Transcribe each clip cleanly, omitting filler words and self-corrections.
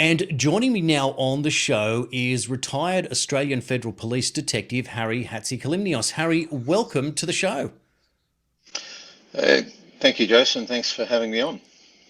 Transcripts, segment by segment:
And joining me now on the show is retired Australian Federal Police Detective Harry Hatzikalimnios. Harry, welcome to the show. Uh, Thank you, Jason. Thanks for having me on.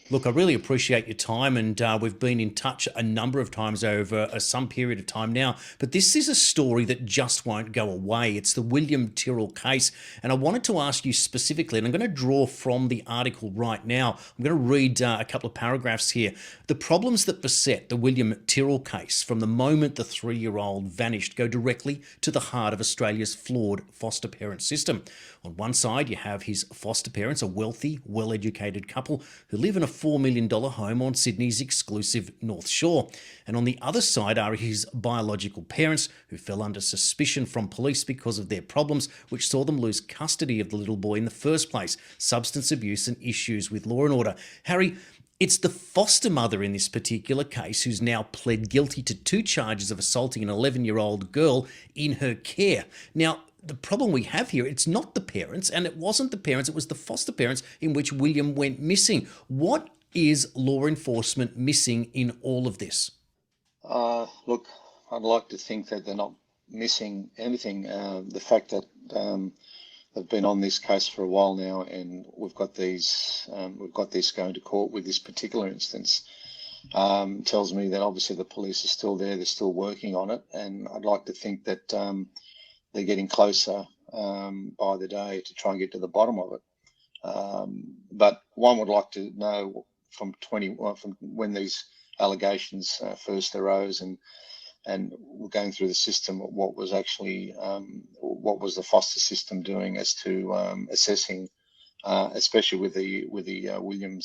Look, I really appreciate your time, and we've been in touch a number of times over some period of time now. But this is a story that just won't go away. It's the William Tyrrell case, and I wanted to ask you specifically, and I'm going to draw from the article right now. I'm going to read a couple of paragraphs here. The problems that beset the William Tyrrell case from the moment the 3-year-old vanished go directly to the heart of Australia's flawed foster parent system. On one side, you have his foster parents, a wealthy, well-educated couple who live in a $4 million home on Sydney's exclusive North Shore. And on the other side are his biological parents, who fell under suspicion from police because of their problems, which saw them lose custody of the little boy in the first place: substance abuse and issues with law and order. Harry, it's the foster mother in this particular case who's now pled guilty to 2 charges of assaulting an 11-year-old girl in her care. Now, the problem we have here, it's not the parents, and it wasn't the parents, it was the foster parents in which William went missing. What is law enforcement missing in all of this? Look, I'd like to think that they're not missing anything. The fact that they've been on this case for a while now, and we've got this going to court with this particular instance, tells me that obviously the police are still there, they're still working on it, and I'd like to think that they're getting closer by the day to try and get to the bottom of it. But one would like to know from when these allegations first arose, and we're going through the system, what was actually what was the foster system doing as to assessing, especially with the William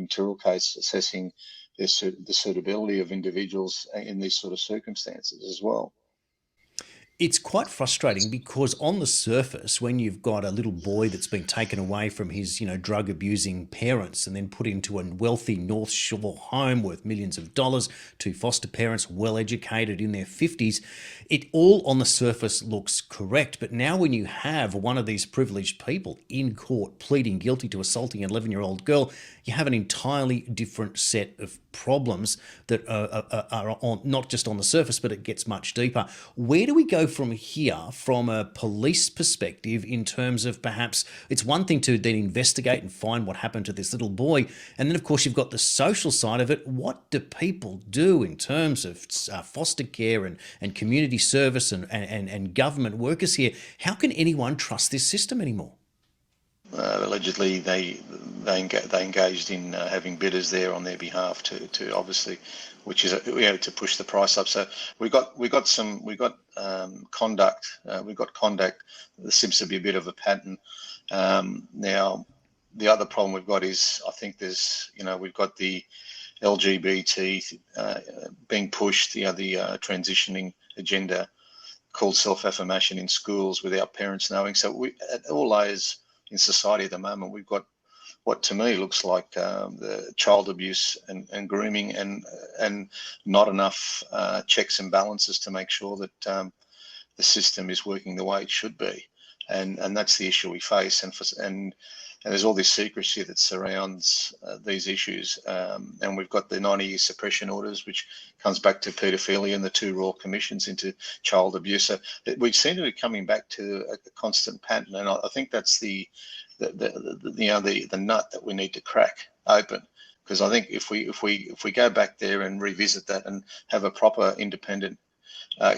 Tyrrell case, assessing the suitability of individuals in these sort of circumstances as well. It's quite frustrating because on the surface, when you've got a little boy that's been taken away from his, drug abusing parents and then put into a wealthy North Shore home worth millions of dollars to foster parents well educated in their 50s, it all on the surface looks correct. But now when you have one of these privileged people in court pleading guilty to assaulting an 11-year-old girl, you have an entirely different set of problems that are on, not just on the surface, but it gets much deeper. Where do we go from here from a police perspective in terms of, perhaps it's one thing to then investigate and find what happened to this little boy, and then of course you've got the social side of it. What do people do in terms of foster care and community service and government workers here? How can anyone trust this system anymore? Allegedly, they engaged in having bidders there on their behalf to obviously, which is to push the price up. So conduct. We've got conduct. There seems to be a bit of a pattern. Now, the other problem we've got is, I think we've got the LGBT being pushed, the transitioning agenda called self-affirmation in schools without parents knowing. So we, at all layers in society at the moment, we've got what to me looks like the child abuse and grooming, and not enough checks and balances to make sure that the system is working the way it should be, and that's the issue we face. And there's all this secrecy that surrounds these issues, and we've got the 90-year suppression orders, which comes back to paedophilia, and the 2 royal commissions into child abuse. So we seem to be coming back to a constant pattern, and I think that's the nut that we need to crack open. Because I think if we go back there and revisit that and have a proper independent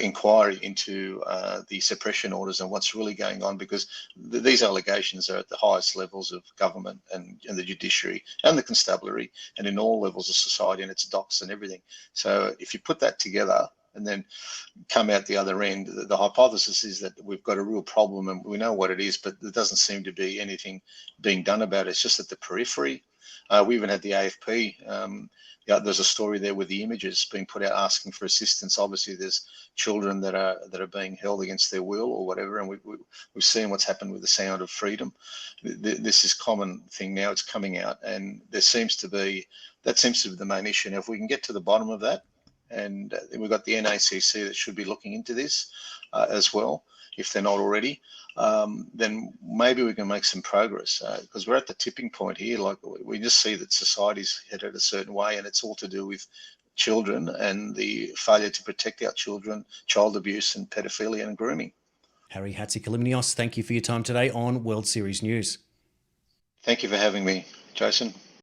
inquiry into the suppression orders and what's really going on, because these allegations are at the highest levels of government and the judiciary and the constabulary and in all levels of society, and its docs and everything. So if you put that together and then come out the other end, the hypothesis is that we've got a real problem and we know what it is, but there doesn't seem to be anything being done about it. It's just at the periphery. We even had the AFP. There's a story there with the images being put out asking for assistance. Obviously, there's children that are being held against their will or whatever, and we've seen what's happened with the Sound of Freedom. This is common thing now. It's coming out, and that seems to be the main issue. And if we can get to the bottom of that, and we've got the NACC that should be looking into this as well, if they're not already, then maybe we can make some progress, because we're at the tipping point here. Like, we just see that society's headed a certain way, and it's all to do with children and the failure to protect our children, child abuse and pedophilia and grooming. Harry Hatzikalimnios, thank you for your time today on World Series News. Thank you for having me, Jason.